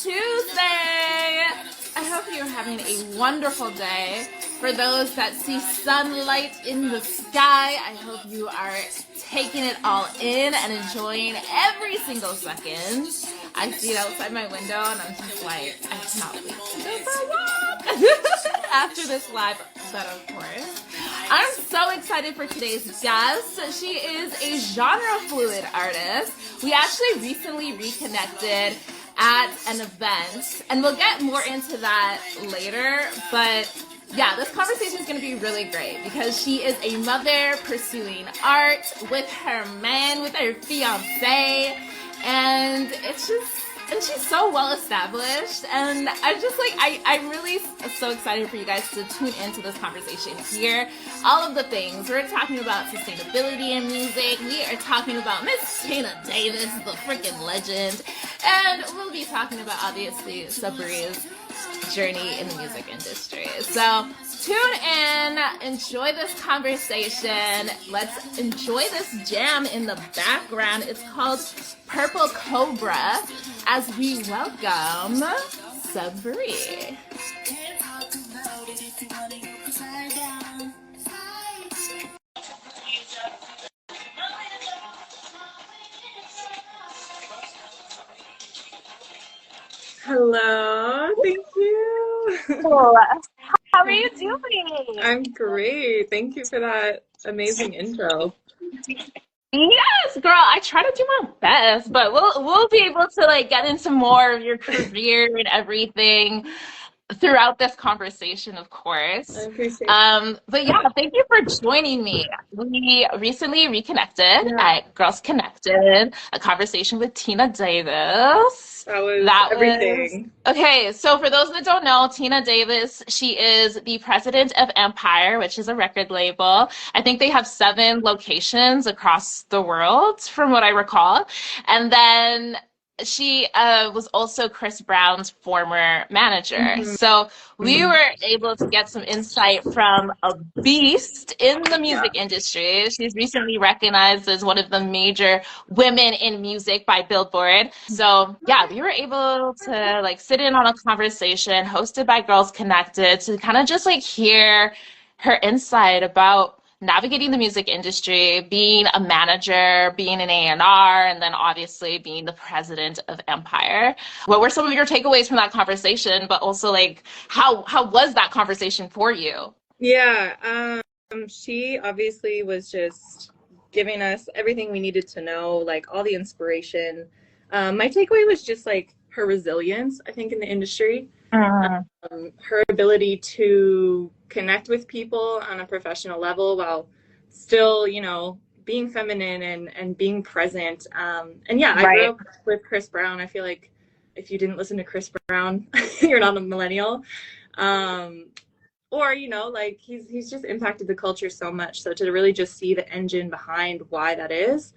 Tuesday! I hope you're having a wonderful day. For those that see sunlight in the sky, I hope you are taking it all in and enjoying every single second. I see it outside my window and I'm just like, I cannot wait to go for a walk after this live, but of course. I'm so excited for today's guest. She is a genre fluid artist. We actually recently reconnected at an event, and we'll get more into that later, but yeah, this conversation is going to be really great because she is a mother pursuing art with her man, with her fiance, and she's so well established, and I'm just like, I'm really so excited for you guys to tune into this conversation here. All of the things. We're talking about sustainability in music. We are talking about Miss Tina Davis, the freaking legend, and we'll be talking about, obviously, SABRE's journey in the music industry. So tune in, enjoy this conversation. Let's enjoy this jam in the background. It's called Purple Cobra as we welcome SABRE. Hello, thank you. Cool. How are you doing? I'm great. Thank you for that amazing intro. Yes, girl, I try to do my best, but we'll be able to like get into more of your career and everything throughout this conversation, of course. I appreciate it. But yeah, thank you for joining me. We recently reconnected at Girls Connected, a conversation with Tina Davis. That was everything. Okay, so for those that don't know, Tina Davis, she is the president of Empire, which is a record label. I think they have 7 locations across the world, from what I recall. And then she was also Chris Brown's former manager. Mm-hmm. So we were able to get some insight from a beast in the music industry. She's recently recognized as one of the major women in music by Billboard. So yeah, we were able to like sit in on a conversation hosted by Girls Connected to kind of just like hear her insight about navigating the music industry, being a manager, being an A&R, and then obviously being the president of Empire. What were some of your takeaways from that conversation, but also like how was that conversation for you? Yeah, she obviously was just giving us everything we needed to know, like all the inspiration. My takeaway was just like her resilience, I think, in the industry. Her ability to connect with people on a professional level while still, you know, being feminine and being present. And yeah, I grew up with Chris Brown. I feel like if you didn't listen to Chris Brown, you're not a millennial. Or, you know, like he's just impacted the culture so much. So to really just see the engine behind why that is,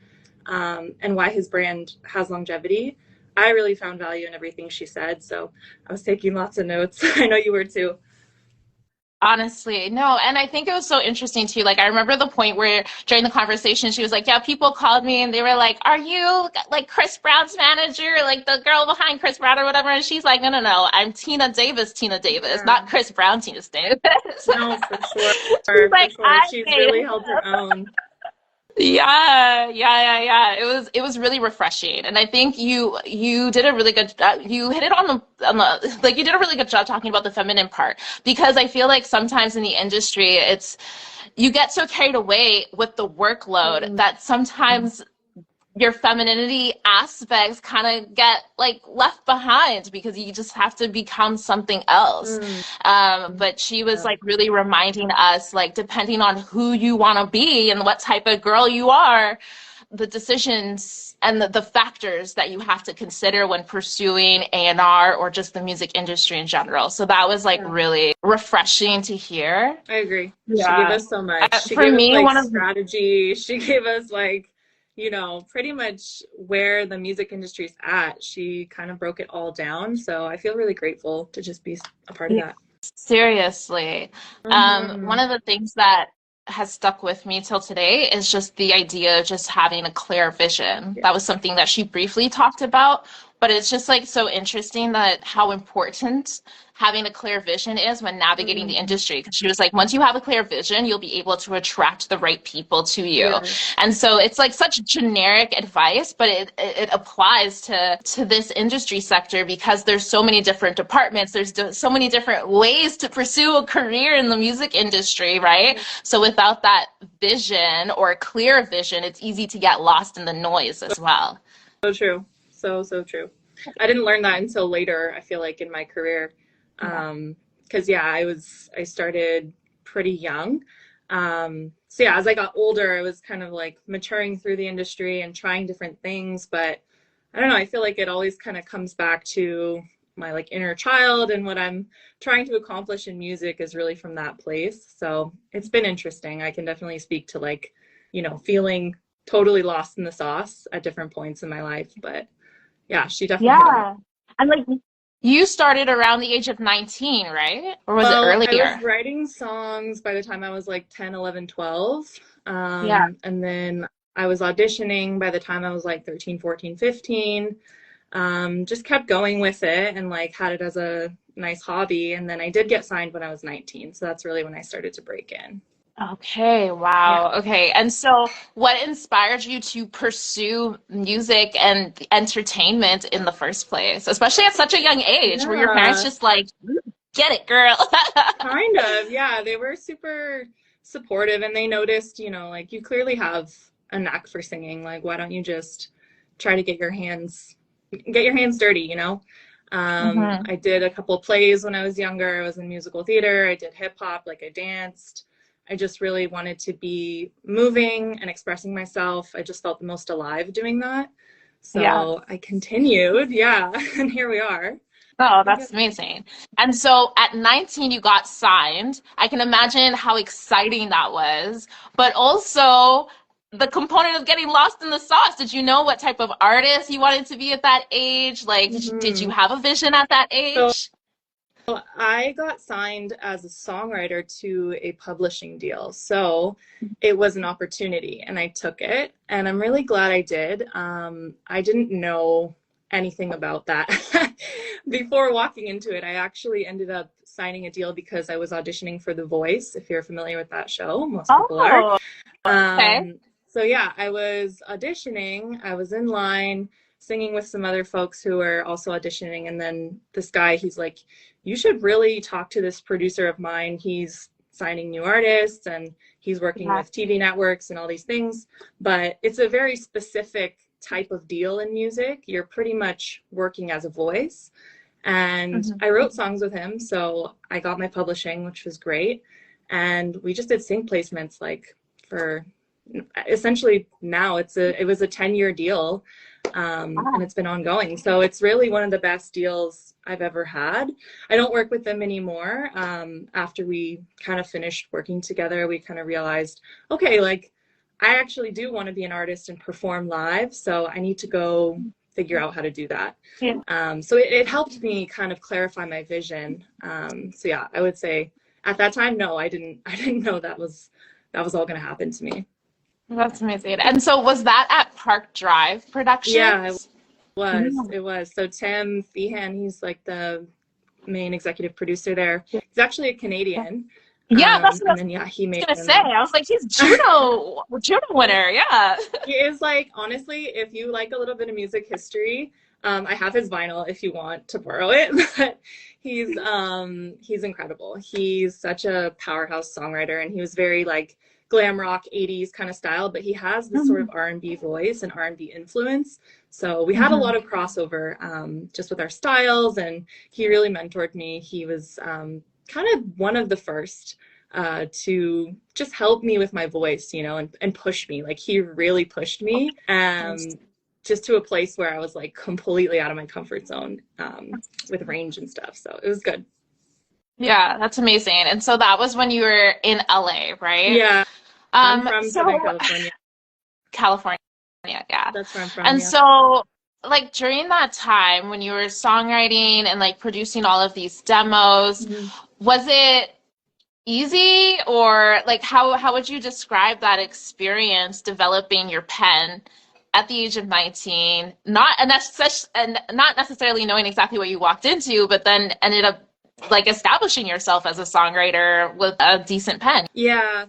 and why his brand has longevity, I really found value in everything she said. So I was taking lots of notes. I know you were too. Honestly, no. And I think it was so interesting too. Like, I remember the point where during the conversation, she was like, yeah, people called me and they were like, are you like Chris Brown's manager? Like the girl behind Chris Brown or whatever. And she's like, no, I'm Tina Davis, not Chris Brown, Tina Davis. No, for sure. She's like, she's really held her own. Yeah. It was really refreshing, and I think you did a really good. You hit it on the like you did a really good job talking about the feminine part, because I feel like sometimes in the industry you get so carried away with the workload that sometimes your femininity aspects kind of get like left behind because you just have to become something else. But she was like really reminding us, like, depending on who you want to be and what type of girl you are, the decisions and the factors that you have to consider when pursuing A&R or just the music industry in general. So that was like really refreshing to hear. I agree. Yeah. She gave us so much. She for gave me, us, like, one of strategy. She gave us like, you know, pretty much where the music industry's at. She kind of broke it all down. So I feel really grateful to just be a part of that. Seriously. One of the things that has stuck with me till today is just the idea of just having a clear vision. That was something that she briefly talked about but it's just like so interesting that how important having a clear vision is when navigating the Mm, industry. Because she was like, once you have a clear vision, you'll be able to attract the right people to you. yeah, And so it's like such generic advice, but it applies to this industry sector because there's so many different departments. There's so many different ways to pursue a career in the music industry, right? So without that vision or clear vision, it's easy to get lost in the noise as well. so true. So true. I didn't learn that until later, I feel like, in my career. Yeah. Because yeah, I started pretty young. So yeah, as I got older, I was kind of like maturing through the industry and trying different things. But I don't know, I feel like it always kind of comes back to my like inner child, and what I'm trying to accomplish in music is really from that place. So it's been interesting. I can definitely speak to like, feeling totally lost in the sauce at different points in my life. But yeah, she definitely hit on it. Yeah. And like you started around the age of 19, right? Or was it Well, I was earlier? writing songs by the time I was like 10, 11, 12. Yeah. And then I was auditioning by the time I was like 13, 14, 15. Just kept going with it and like had it as a nice hobby. And then I did get signed when I was 19. So that's really when I started to break in. Okay, Yeah. wow. Okay. And so what inspired you to pursue music and entertainment in the first place, especially at such a young age? Were your parents Yeah. just like, get it, girl? Kind of, yeah. They were super supportive, and they noticed, like, you clearly have a knack for singing. Like, why don't you just try to get your hands dirty? Hmm. I did a couple plays when I was younger. I was in musical theater. I did hip hop, like I danced. I just really wanted to be moving and expressing myself. I just felt the most alive doing that. Yeah. So I continued, yeah, and here we are. Oh, Yeah. that's amazing. And so at 19, you got signed. I can imagine how exciting that was, but also the component of getting lost in the sauce. Did you know what type of artist you wanted to be at that age? Like, did you Mhm. have a vision at that So age? I got signed as a songwriter to a publishing deal. So it was an opportunity and I took it. And I'm really glad I did. I didn't know anything about that. Before walking into it, I actually ended up signing a deal because I was auditioning for The Voice, if you're familiar with that show. Most people are. Oh, okay. So yeah, I was auditioning. I was in line singing with some other folks who were also auditioning. And then this guy, he's like, you should really talk to this producer of mine. He's signing new artists and he's working Yeah. with TV networks and all these things. But it's a very specific type of deal in music. You're pretty much working as a voice. And Mhm. I wrote songs with him. So I got my publishing, which was great. And we just did sync placements like for essentially now it was a 10-year deal, and Wow. it's been ongoing. So it's really one of the best deals I've ever had. I don't work with them anymore. After we kind of finished working together, we kind of realized, okay, like I actually do want to be an artist and perform live. So I need to go figure out how to do that. Yeah. So it helped me kind of clarify my vision. So yeah, I would say at that time, no, I didn't know that was all going to happen to me. That's amazing. And so was that at Park Drive Yeah, it Productions? was. Yeah. It was. So Tim Feehan, he's like the main executive producer there. He's actually a Canadian. Yeah, that's what I And was then yeah, he made gonna say. him. I was like, he's Juno winner. Yeah. He is like, honestly, if you like a little bit of music history, I have his vinyl if you want to borrow it. But he's incredible. He's such a powerhouse songwriter, and he was very like glam rock 80s kind of style, but he has this sort of Mhm. R&B voice and R&B influence. So we had a lot Mhm. of crossover, just with our styles, and he really mentored me. He was kind of one of the first to just help me with my voice, and push me. Like he really pushed me, just to a place where I was like completely out of my comfort zone, with range and stuff. So it was good. Yeah, that's amazing. And so that was when you were in LA, right? Yeah, I'm from Southern So California. California, yeah. That's where I'm from. And Yeah. so like during that time when you were songwriting and like producing all of these demos, Mhm. was it easy or like how would you describe that experience developing your pen at the age of 19, not necessarily knowing exactly what you walked into, but then ended up like establishing yourself as a songwriter with a decent pen? Yeah.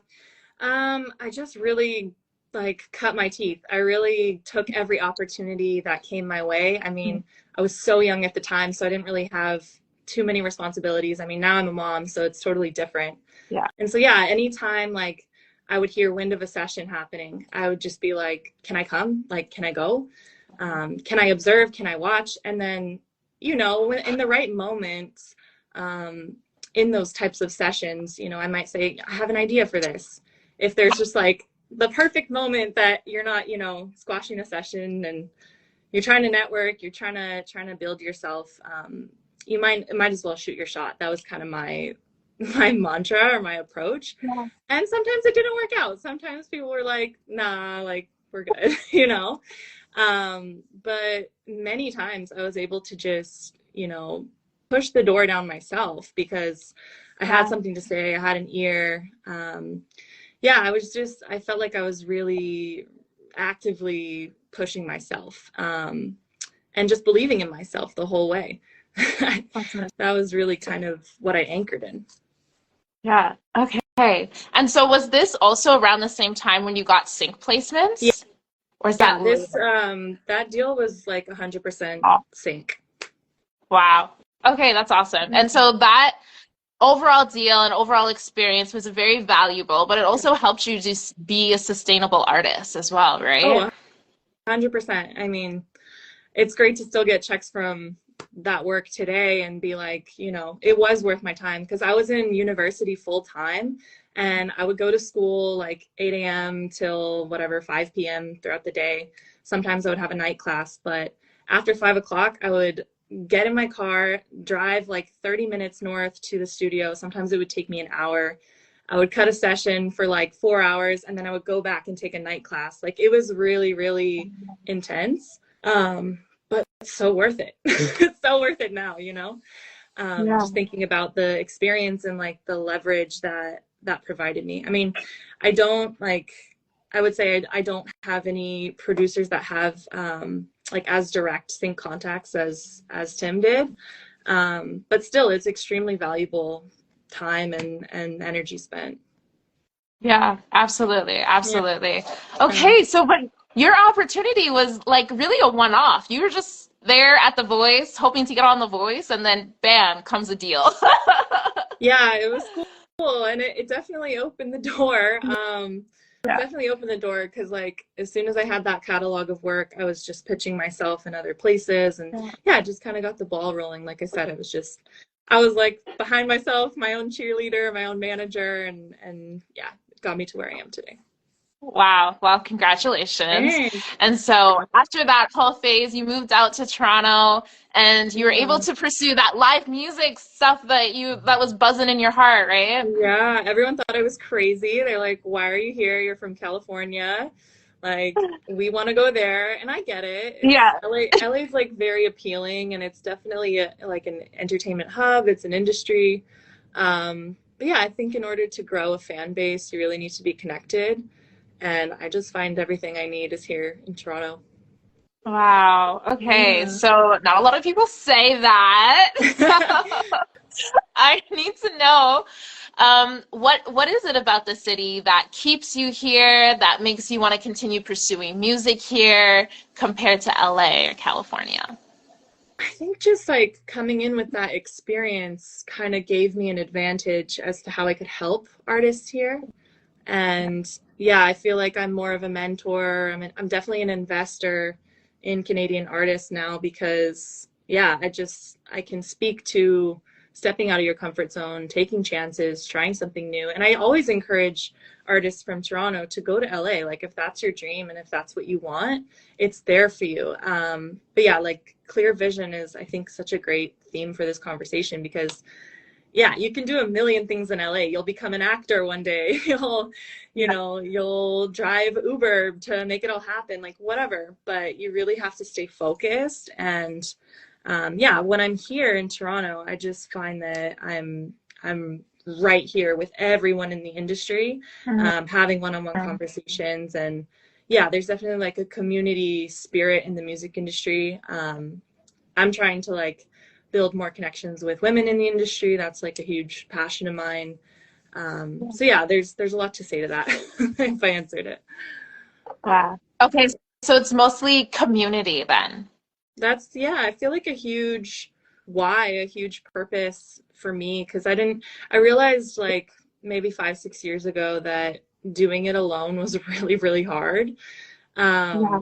I just really like cut my teeth. I really took every opportunity that came my way. I mean, I was so young at the time, so I didn't really have too many responsibilities. I mean, now I'm a mom, so it's totally different. Yeah. And so yeah, anytime like I would hear wind of a session happening, I would just be like, can I come? Like, can I go? Can I observe? Can I watch? And then, you know, when in the right moments, in those types of sessions, you know, I might say, I have an idea for this. If there's just like the perfect moment that you're not, you know, squashing a session and you're trying to network, you're trying to build yourself, you might as well shoot your shot. That was kind of my mantra or my approach. Yeah. And sometimes it didn't work out. Sometimes people were like, nah, like we're good, you know. But many times I was able to just, you know, push the door down myself because I had something to say, I had an ear. Yeah, I felt like I was really actively pushing myself, and just believing in myself the whole way. That was really kind of what I anchored in. Yeah. Okay. And so was this also around the same time when you got sync placements? Yeah. Or is that this that deal was like 100% sync. Wow. Okay, that's awesome. And so that overall deal and overall experience was very valuable, but it also helped you just be a sustainable artist as well, right? Oh, 100%. I mean, it's great to still get checks from that work today and be like, you know, it was worth my time because I was in university full time and I would go to school like 8 a.m. till whatever, 5 p.m. throughout the day. Sometimes I would have a night class, but after 5 o'clock, I would get in my car, drive like 30 minutes north to the studio. Sometimes it would take me an hour. I would cut a session for like 4 hours and then I would go back and take a night class. Like it was really, really intense. But it's so worth it. It's so worth it now, you know? Just thinking about the experience and like the leverage that provided me. I mean, I would say I don't have any producers that have like as direct sync contacts as Tim did. But still, it's extremely valuable time and energy spent. Yeah, absolutely. Absolutely. Yeah. Okay, so but your opportunity was like really a one-off. You were just there at The Voice, hoping to get on The Voice, and then bam, comes a deal. Yeah, it was cool, and it definitely opened the door. Definitely opened the door because like as soon as I had that catalog of work, I was just pitching myself in other places, and yeah, just kind of got the ball rolling. Like I said, I was like behind myself, my own cheerleader, my own manager, and yeah, it got me to where I am today. Wow. Well, congratulations. Thanks. And so after that whole phase, you moved out to Toronto and you were able to pursue that live music stuff that was buzzing in your heart, right? Yeah, everyone thought I was crazy. They're like, why are you here? You're from California. Like, we want to go there. And I get it. LA's like very appealing and it's definitely like an entertainment hub. It's an industry. But yeah, I think in order to grow a fan base, you really need to be connected. And I just find everything I need is here in Toronto. Wow. Okay. So not a lot of people say that. I need to know what is it about the city that keeps you here, that makes you want to continue pursuing music here compared to LA or California? I think just like coming in with that experience kind of gave me an advantage as to how I could help artists here. And yeah, I feel like I'm more of a mentor. I'm definitely an investor in Canadian artists now because yeah, I can speak to stepping out of your comfort zone, taking chances, trying something new. And I always encourage artists from Toronto to go to LA. Like if that's your dream and if that's what you want, it's there for you. But yeah, like clear vision is, I think, such a great theme for this conversation because yeah, you can do a million things in LA. You'll become an actor one day. You'll drive Uber to make it all happen, like whatever. But you really have to stay focused. And yeah, when I'm here in Toronto, I just find that I'm right here with everyone in the industry, having one-on-one conversations. And yeah, there's definitely like a community spirit in the music industry. I'm trying to like build more connections with women in the industry. That's like a huge passion of mine. So yeah, there's a lot to say to that if I answered it. Yeah. Okay, so it's mostly community then. That's, yeah, I feel like a huge why, a huge purpose for me, because I realized like maybe 5, 6 years ago that doing it alone was really, really hard. Yeah.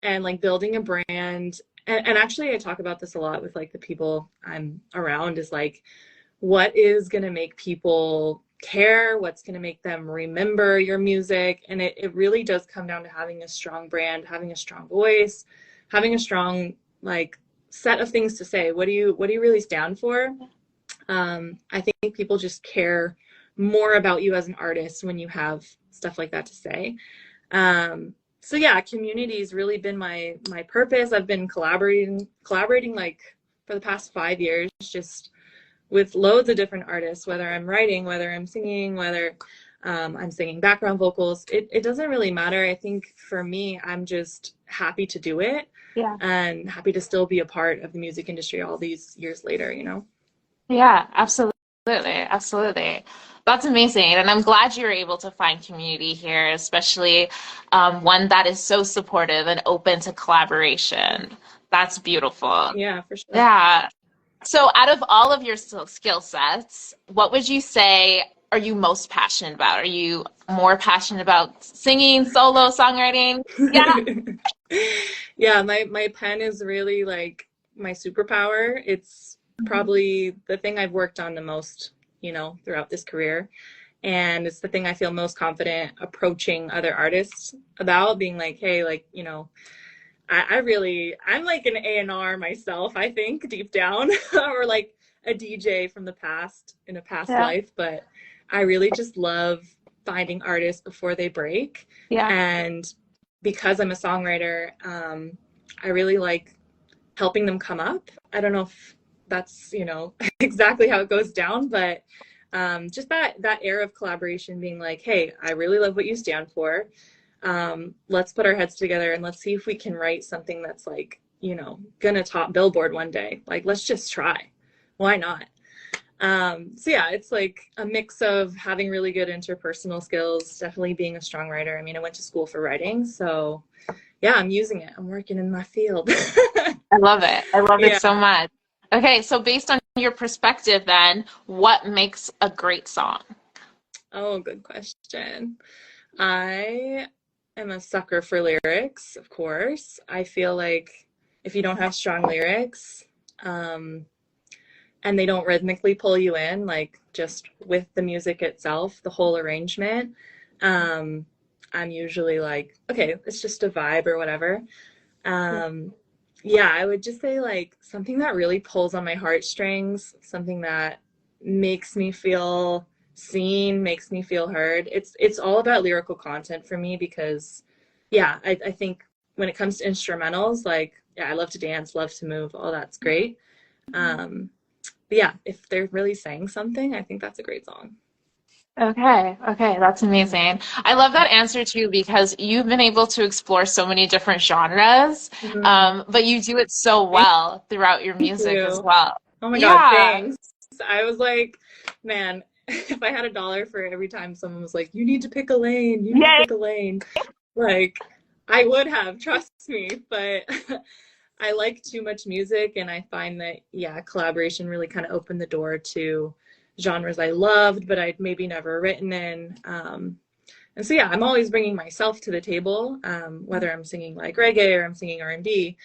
And like building a brand, and actually I talk about this a lot with like the people I'm around, is like, what is going to make people care, what's going to make them remember your music. And it really does come down to having a strong brand, having a strong voice, having a strong like set of things to say. What do you really stand for? I think people just care more about you as an artist when you have stuff like that to say. So yeah, community has really been my purpose. I've been collaborating like for the past 5 years, just with loads of different artists, whether I'm writing, whether I'm singing, whether I'm singing background vocals. It doesn't really matter. I think for me, I'm just happy to do it, Yeah. and happy to still be a part of the music industry all these years later, you know? Yeah, absolutely. Absolutely. That's amazing. And I'm glad you were able to find community here, especially one that is so supportive and open to collaboration. That's beautiful. Yeah, for sure. Yeah. So, out of all of your skill sets, what would you say are you most passionate about? Are you more passionate about singing, solo, songwriting? Yeah. Yeah, my pen is really like my superpower. It's probably the thing I've worked on the most, throughout this career. And it's the thing I feel most confident approaching other artists about, being like, hey, like, I'm like an A&R myself, I think, deep down, or like a DJ from the past, in a past Yeah. life. But I really just love finding artists before they break. Yeah. And because I'm a songwriter, I really like helping them come up. I don't know if that's, exactly how it goes down, but just that era of collaboration, being like, hey, I really love what you stand for. Let's put our heads together and let's see if we can write something that's like, gonna top Billboard one day. Like, let's just try. Why not? So yeah, it's like a mix of having really good interpersonal skills, definitely being a strong writer. I mean, I went to school for writing, so yeah, I'm using it. I'm working in my field. I love it. I love it Yeah. so much. Okay, so based on your perspective, then, what makes a great song? Oh, good question. I am a sucker for lyrics, of course. I feel like if you don't have strong lyrics, and they don't rhythmically pull you in, like just with the music itself, the whole arrangement, I'm usually like, okay, it's just a vibe or whatever. Yeah, I would just say like something that really pulls on my heartstrings, something that makes me feel seen, makes me feel heard. It's all about lyrical content for me, because yeah, I think when it comes to instrumentals, like, yeah, I love to dance, love to move, all that's great. But yeah, if they're really saying something, I think that's a great song. Okay, that's amazing. I love that answer too because you've been able to explore so many different genres, Mhm. but you do it so Thank well throughout your music as you. well. Oh my God, Yeah, thanks. I was like, man, if I had $1 for every time someone was like, you need to pick a lane, you need to yay. pick a lane, like, I would have, trust me. But I like too much music, and I find that, yeah, collaboration really kind of opened the door to genres I loved, but I'd maybe never written in. And so, yeah, I'm always bringing myself to the table, whether I'm singing like reggae or I'm singing R&B.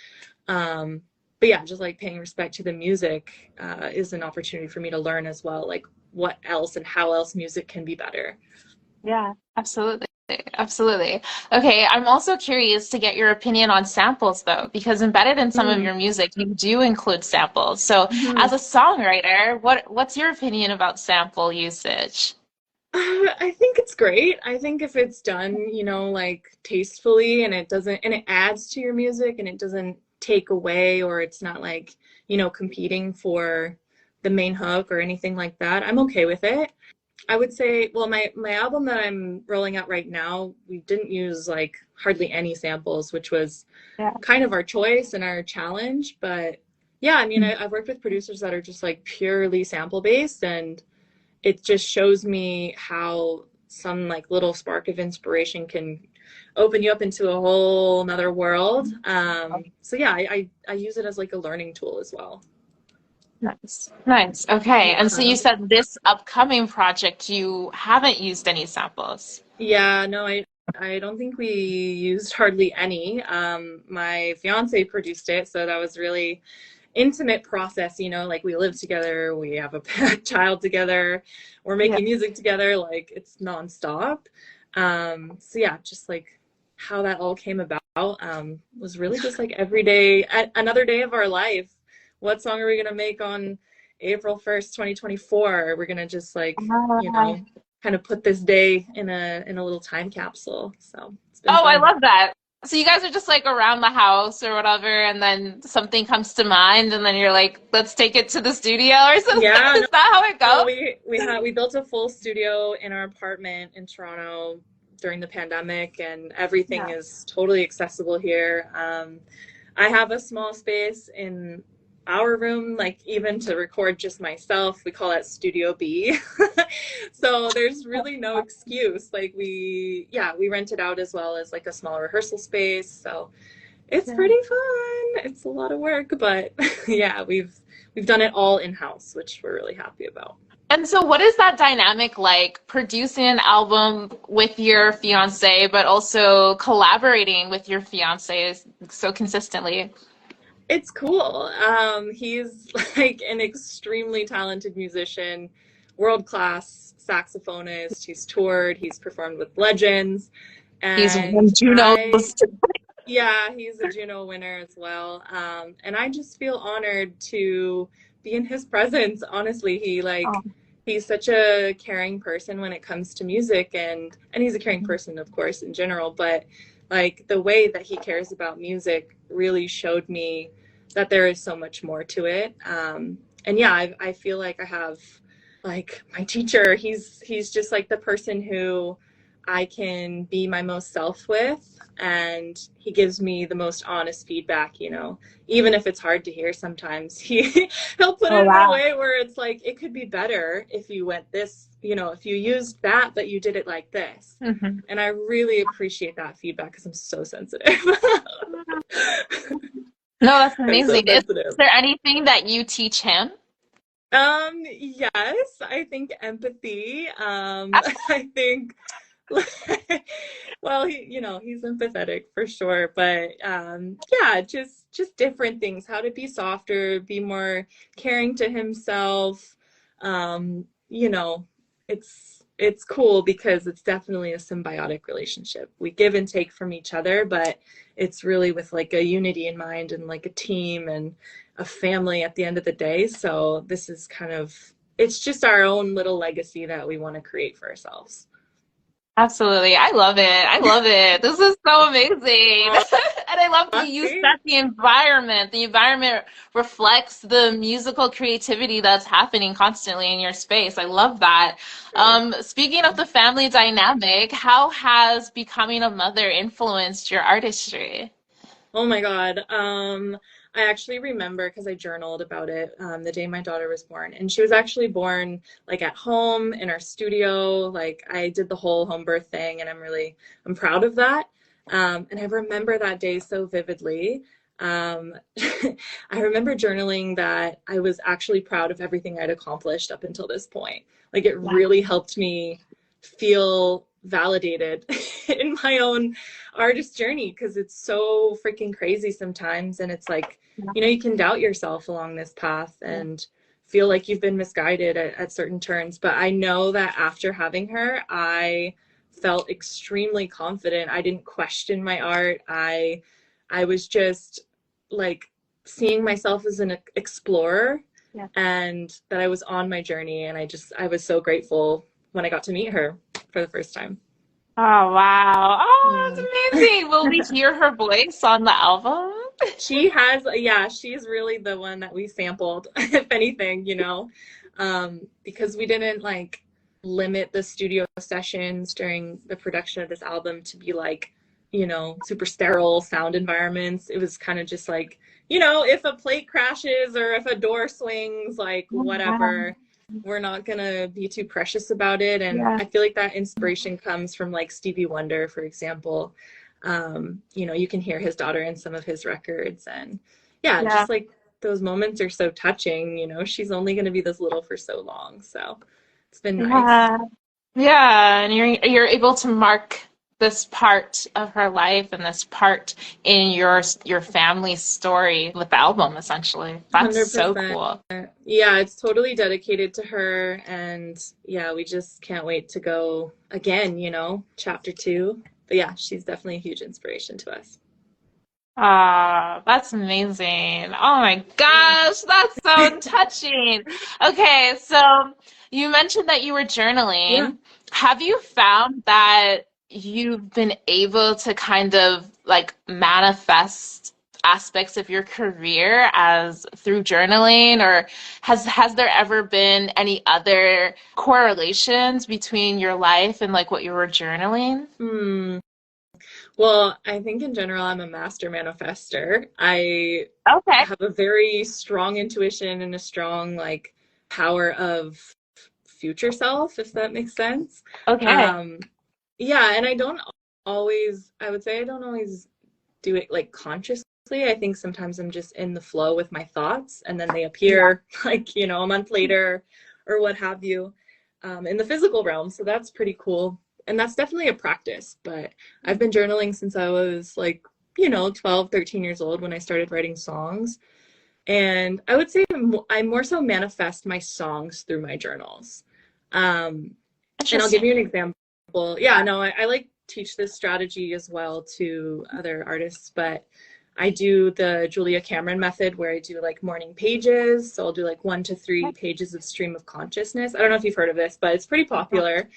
But yeah, just like paying respect to the music is an opportunity for me to learn as well, like what else and how else music can be better. Yeah, absolutely. Absolutely. Okay, I'm also curious to get your opinion on samples though, because embedded in some of Mm. your music, you do include samples. So, Mhm. as a songwriter, what's your opinion about sample usage? I think it's great. I think if it's done, like tastefully, and it adds to your music and it doesn't take away, or it's not like, competing for the main hook or anything like that, I'm okay with it. I would say, well, my album that I'm rolling out right now, we didn't use like hardly any samples, which was Yeah. kind of our choice and our challenge. But yeah, I mean, I've worked with producers that are just like purely sample based, and it just shows me how some like little spark of inspiration can open you up into a whole another world. So yeah, I use it as like a learning tool as well. Nice. Nice. Okay. And so you Yeah. said this upcoming project, you haven't used any samples. Yeah, no, I don't think we used hardly any. My fiance produced it, so that was really intimate process, you know, like we live together, we have a child together, we're Yeah. making music together, like it's nonstop. So yeah, just like how that all came about was really just like every day, another day of our life. What song are we gonna make on April 1st, 2024? We're gonna just like, you know, kind of put this day in a little time capsule. So it's been Oh, I fun. love that. So you guys are just like around the house or whatever, and then something comes to mind, and then you're like, let's take it to the studio or something. Yeah, Is that how it no, goes? we built a full studio in our apartment in Toronto during the pandemic, and everything Yeah. is totally accessible here. I have a small space in our room, like even to record just myself. We call it Studio B. So there's really no excuse. Like we rent it out as well as like a small rehearsal space. So it's Yeah. pretty fun. It's a lot of work, but yeah, we've done it all in-house, which we're really happy about. And so what is that dynamic like producing an album with your fiance, but also collaborating with your fiance so consistently? It's cool. He's like an extremely talented musician, world-class saxophonist. He's toured, he's performed with legends, He's won and Junos. yeah, he's a Juno winner as well. And I just feel honored to be in his presence. Honestly, Oh, he's such a caring person when it comes to music, and he's a caring person, of course, in general, but like the way that he cares about music really showed me that there is so much more to it. And yeah, I feel like I have like my teacher. He's just like the person who I can be my most self with, and he gives me the most honest feedback, you know, even if it's hard to hear sometimes. He'll put oh it in a wow. way where it's like it could be better if you went this, you know, if you used that but you did it like this. Mhm. And I really appreciate that feedback because I'm so sensitive. No, that's I'm so amazing. Is sensitive. there anything that you teach him? Yes, I think empathy. I think, well, you know, he's empathetic for sure, but yeah, just different things. How to be softer, be more caring to himself. You know, it's cool because it's definitely a symbiotic relationship. We give and take from each other, but it's really with like a unity in mind and like a team and a family at the end of the day. So this is kind of, it's just our own little legacy that we want to create for ourselves. Absolutely. I love it. I love it. This is so amazing. And I love that you Thanks. set the environment. The environment reflects the musical creativity that's happening constantly in your space. I love that. Speaking of the family dynamic, how has becoming a mother influenced your artistry? Oh my God. I actually remember because I journaled about it the day my daughter was born. And she was actually born like at home in our studio. Like I did the whole home birth thing, and I'm proud of that. And I remember that day so vividly. Um, I remember journaling that I was actually proud of everything I'd accomplished up until this point. Like it Wow. really helped me feel validated in my own artist journey because it's so freaking crazy sometimes, and it's like, you know, you can doubt yourself along this path and feel like you've been misguided at certain turns. But I know that after having her, I felt extremely confident. I didn't question my art. I was just like seeing myself as an explorer, Yeah. and that I was on my journey, and I was so grateful when I got to meet her for the first time. Oh, wow. Oh, Yeah. that's amazing. Will we hear her voice on the album? She has, yeah, she's really the one that we sampled, if anything, you know, because we didn't like, limit the studio sessions during the production of this album to be like, you know, super sterile sound environments. It was kind of just like, you know, if a plate crashes or if a door swings, like whatever, we're not gonna be too precious about it. And Yeah. I feel like that inspiration comes from like Stevie Wonder, for example. You know, you can hear his daughter in some of his records, and yeah, just like those moments are so touching. You know, she's only going to be this little for so long, so it's been nice. Yeah. Yeah, and you're able to mark this part of her life and this part in your family's story with the album, essentially. That's so 100%. cool. Yeah, it's totally dedicated to her, and yeah, we just can't wait to go again, you know, chapter 2. But yeah, she's definitely a huge inspiration to us. Ah, that's amazing. Oh my gosh, that's so touching. Okay, so you mentioned that you were journaling. Yeah. Have you found that you've been able to kind of like manifest aspects of your career as through journaling, or has there ever been any other correlations between your life and like what you were journaling? Well, I think in general, I'm a master manifester. I Okay. have a very strong intuition and a strong like power of future self, if that makes sense. Okay. Yeah, and I don't always, I would say I don't always do it like consciously. I think sometimes I'm just in the flow with my thoughts and then they appear like, you know, a month later or what have you, in the physical realm. So that's pretty cool. And that's definitely a practice, but I've been journaling since I was like, you know, 12, 13 years old when I started writing songs. And I would say I more so manifest my songs through my journals. And I'll give you an example. Yeah, no, I like teach this strategy as well to other artists, but I do the Julia Cameron method where I do like morning pages. So I'll do like 1 to 3 pages of stream of consciousness. I don't know if you've heard of this, but it's pretty popular.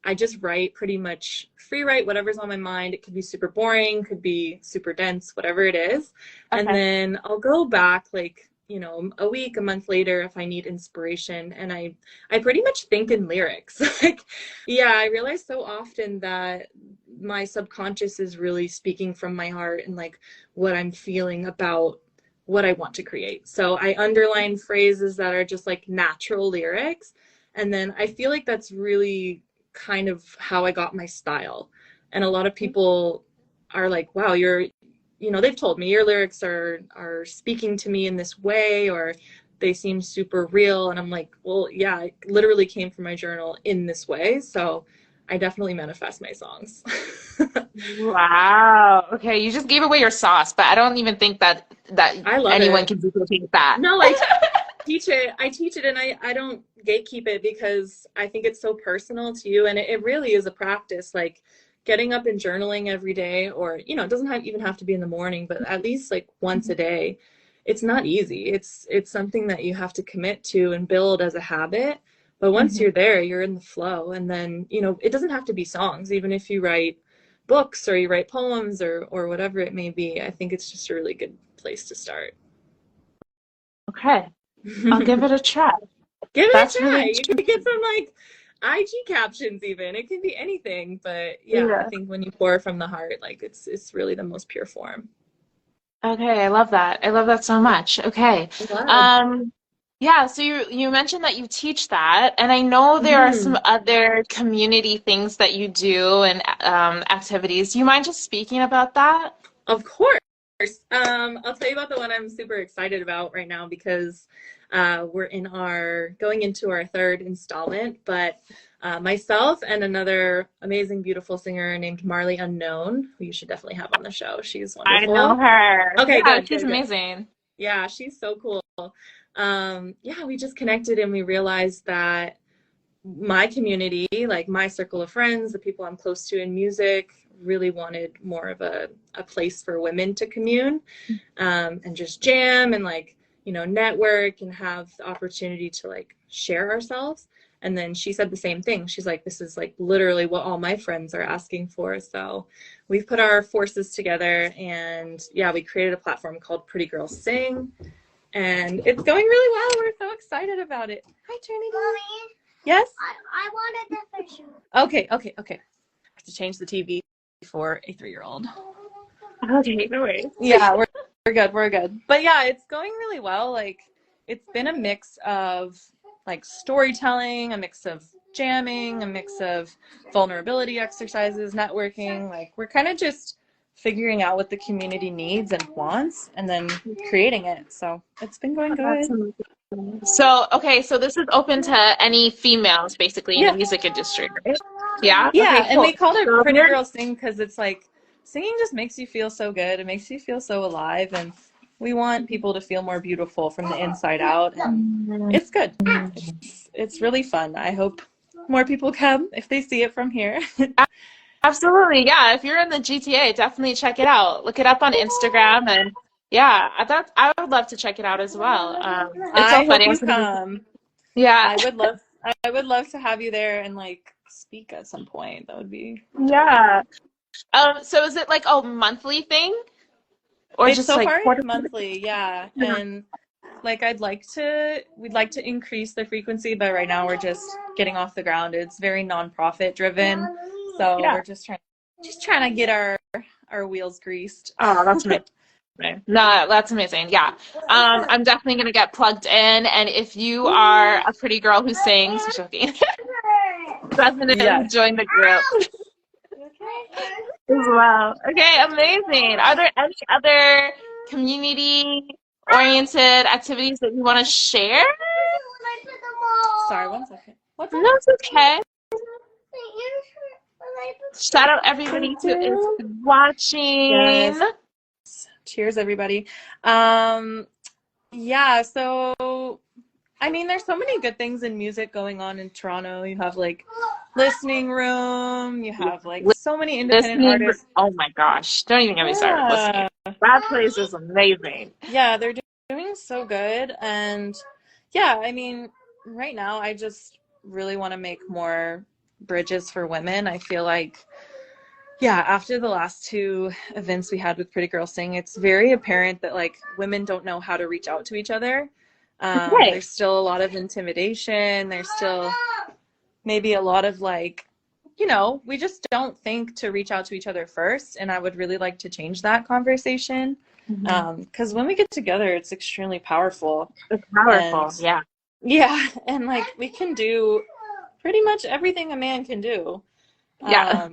I just write pretty much free write whatever's on my mind. It could be super boring, could be super dense, whatever it is. And then I'll go back like, you know, a week, a month later if I need inspiration. And I pretty much think in lyrics. Like, yeah, I realize so often that my subconscious is really speaking from my heart and like what I'm feeling about what I want to create. So I underline phrases that are just like natural lyrics. And then I feel like that's really kind of how I got my style. And a lot of people are like, wow, you know, they've told me your lyrics are speaking to me in this way, or they seem super real. And I'm like, well, yeah, it literally came from my journal in this way. So I definitely manifest my songs. Wow. Okay, you just gave away your sauce, but I don't even think that I love anyone it. can duplicate that. No, I teach it and I don't gatekeep it because I think it's so personal to you, and it really is a practice. Like getting up and journaling every day, or you know, it doesn't even have to be in the morning, but at least like once a day. It's not easy. It's something that you have to commit to and build as a habit. But once you're there, you're in the flow, and then, you know, it doesn't have to be songs. Even if you write books or you write poems or whatever it may be, I think it's just a really good place to start. Okay, I'll give it a try. Give it That's a try. really You can get some like IG captions even. It can be anything, but yeah, I think when you pour from the heart, like it's really the most pure form. Okay, I love that. I love that so much. Okay. I'm glad. Yeah, so you mentioned that you teach that, and I know there are some other community things that you do and activities. Do you mind just speaking about that? Of course. I'll tell you about the one I'm super excited about right now because we're going into our 3rd installment, but myself and another amazing, beautiful singer named Marley Unknown, who you should definitely have on the show. She's I wonderful. know her. Okay, Yeah, good. she's Good. amazing. Yeah, she's so cool. Yeah, we just connected and we realized that my community, like my circle of friends, the people I'm close to in music, really wanted more of a place for women to commune, and just jam and like, you know, network and have the opportunity to like share ourselves. And then she said the same thing. She's like, this is like literally what all my friends are asking for. So we've put our forces together and yeah, we created a platform called Pretty Girls Sing. And it's going really well. We're so excited about it. Hi, Trinity. Mommy. Yes? I wanted the fish. Okay. I have to change the TV for a 3-year-old. Okay, no worries. Yeah, we're good. But yeah, it's going really well. Like, it's been a mix of like storytelling, a mix of jamming, a mix of vulnerability exercises, networking. Like, we're kind of just figuring out what the community needs and wants and then creating it. So it's been going good. So, okay, so this is open to any females basically in the Yeah. music industry, right? Yeah? Yeah, Okay, and cool. we called it So Pretty we're- Girl Sing because it's like singing just makes you feel so good. It makes you feel so alive, and we want people to feel more beautiful from the inside out, and it's good. It's really fun. I hope more people come if they see it from here. Absolutely, yeah. If you're in the GTA, definitely check it out. Look it up on Instagram, and yeah, I would love to check it out as well. It's so I hope funny. you come. Yeah, I would love to have you there and like speak at some point. That would be. yeah. So is it like a monthly thing, or It's just so like far quarter? it's monthly, yeah, and like we'd like to increase the frequency, but right now we're just getting off the ground. It's very nonprofit driven, so Yeah. we're just trying to get our wheels greased. Oh, that's amazing. No, that's amazing. Yeah. I'm definitely gonna get plugged in, and if you are a pretty girl who sings, joking, definitely Yeah. join the group as well. Okay, amazing. Are there any other community-oriented activities that you want to share? Sorry, 1 second. What's No, that? it's okay. Shout out everybody who is watching. Yes. Cheers, everybody. Yeah, so I mean, there's so many good things in music going on in Toronto. You have like listening room, you have like so many independent Listening, artists. oh my gosh, don't even get me started with listening. That place is amazing. Yeah, they're doing so good. And yeah, I mean, right now I just really want to make more bridges for women. I feel like, yeah, after the last 2 events we had with Pretty Girl Sing, it's very apparent that like women don't know how to reach out to each other. Right. There's still a lot of intimidation. There's still maybe a lot of like, we just don't think to reach out to each other first. And I would really like to change that conversation. Because when we get together, it's extremely powerful. It's powerful, And- yeah. Yeah, and like we can do pretty much everything a man can do. Yeah.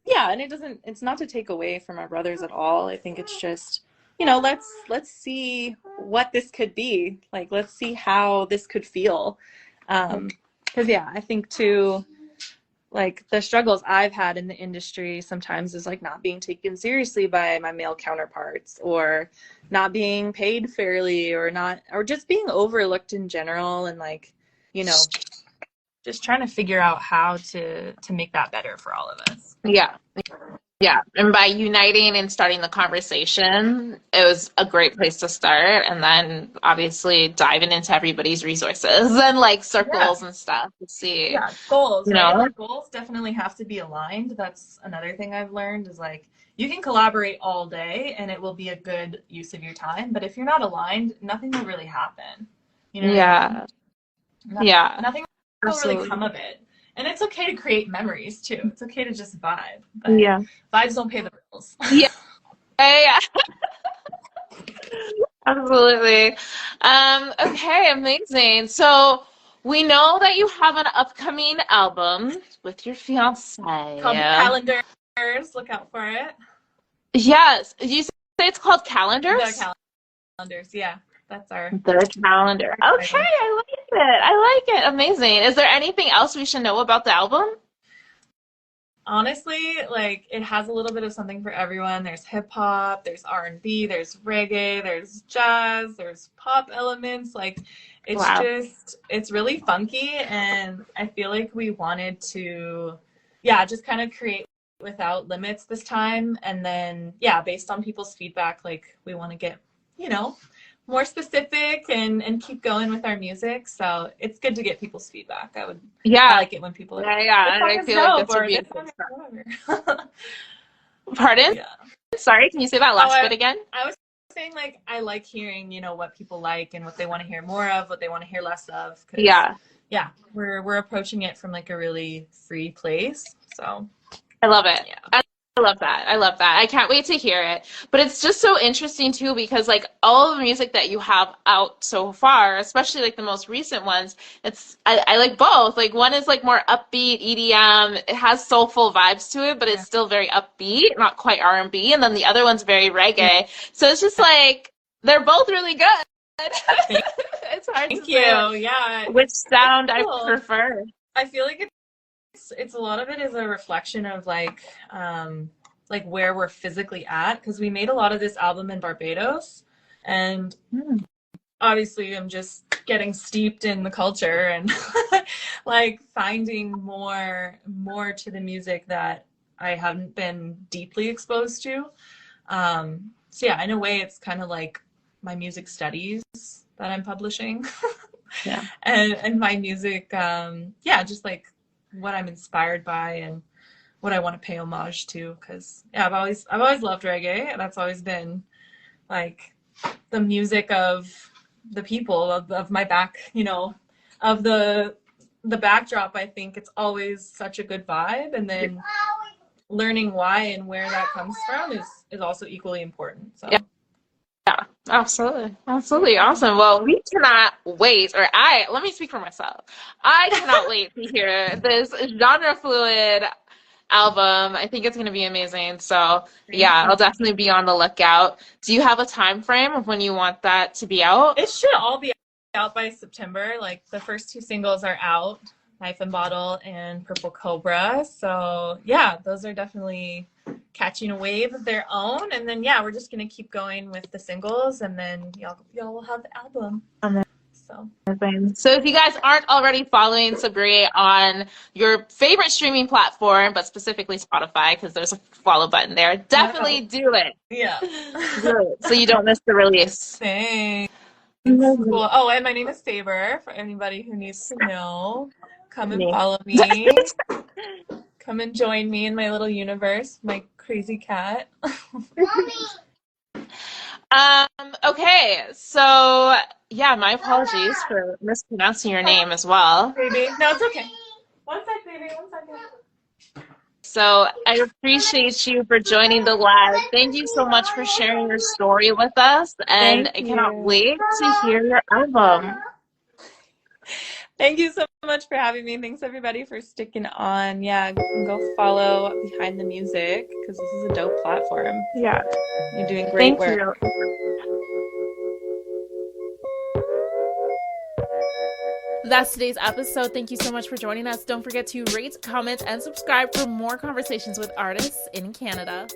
Yeah, and it's not to take away from our brothers at all. I think it's just, let's see what this could be. Like, let's see how this could feel. Because yeah, I think too, like the struggles I've had in the industry sometimes is like not being taken seriously by my male counterparts, or not being paid fairly, or just being overlooked in general, and like, just trying to figure out how to make that better for all of us. Yeah. Yeah. And by uniting and starting the conversation, it was a great place to start. And then obviously diving into everybody's resources and like circles and stuff to see. Yeah, goals. You Right? know? Like, goals definitely have to be aligned. That's another thing I've learned is like you can collaborate all day and it will be a good use of your time. But if you're not aligned, nothing will really happen. You know what I mean? Yeah. Nothing will Absolutely. really come of it. And it's okay to create memories too. It's okay to just vibe. But Yeah. vibes don't pay the bills. Yeah. Absolutely. Okay, amazing. So we know that you have an upcoming album with your fiance. Called Calendars. Look out for it. Yes. You say it's called Calendars? The Calendars, yeah. That's our The calendar. Okay, I like it. I like it. Amazing. Is there anything else we should know about the album? honestly, like it has a little bit of something for everyone. There's hip hop, there's R&B, there's reggae, there's jazz, there's pop elements. Like it's it's really funky, and I feel like we wanted to, just kind of create without limits this time. And then, based on people's feedback, like we want to get, more specific and keep going with our music. So it's good to get people's feedback. I like it when people are I feel like that's a beautiful. Pardon? Yeah. Sorry, can you say that last bit again? I was saying, like, I like hearing, you know, what people like and what they want to hear more of, what they want to hear less of. 'Cause, yeah, we're approaching it from like a really free place. So I love it. yeah. I love that. I love that. I can't wait to hear it. But it's just so interesting too because like all the music that you have out so far, especially like the most recent ones, I like both. Like one is like more upbeat EDM. It has soulful vibes to it, but it's still very upbeat, not quite R&B. And then the other one's very reggae. So it's just like they're both really good. It's hard to say Yeah. which sound I prefer. I feel like it's a lot of it is a reflection of like where we're physically at, because we made a lot of this album in Barbados, and obviously I'm just getting steeped in the culture and like finding more to the music that I haven't been deeply exposed to. So yeah, in a way it's kind of like my music studies that I'm publishing. Yeah. And my music just like what I'm inspired by and what I want to pay homage to, because I've always loved reggae, and that's always been like the music of the people of my back, you know, of the backdrop. I think it's always such a good vibe, and then learning why and where that comes from is also equally important. So Yeah, absolutely. Absolutely. Awesome. Well, we cannot wait, or let me speak for myself. I cannot wait to hear this genre fluid album. I think it's going to be amazing. So yeah, I'll definitely be on the lookout. Do you have a time frame of when you want that to be out? It should all be out by September. Like the first 2 singles are out, Knife and Bottle and Purple Cobra. So yeah, those are definitely catching a wave of their own. And then yeah, we're just gonna keep going with the singles, and then y'all will have the album. So if you guys aren't already following SABRE on your favorite streaming platform, but specifically Spotify, because there's a follow button there, definitely do it. Yeah. Do it so you don't miss the release. Thanks. Cool. Oh, and my name is SABRE, for anybody who needs to know. Come and follow me. Come and join me in my little universe, my crazy cat. Okay, so yeah, my apologies for mispronouncing your name as well. Baby. No, it's okay. One sec, baby. 1 second. So I appreciate you for joining the live. Thank you so much for sharing your story with us, and I cannot wait to hear your album. Thank you so much for having me. Thanks everybody for sticking on. Yeah, go follow Behind the Music, because this is a dope platform. Yeah. You're doing great work. Thank you. That's today's episode. Thank you so much for joining us. Don't forget to rate, comment, and subscribe for more conversations with artists in Canada.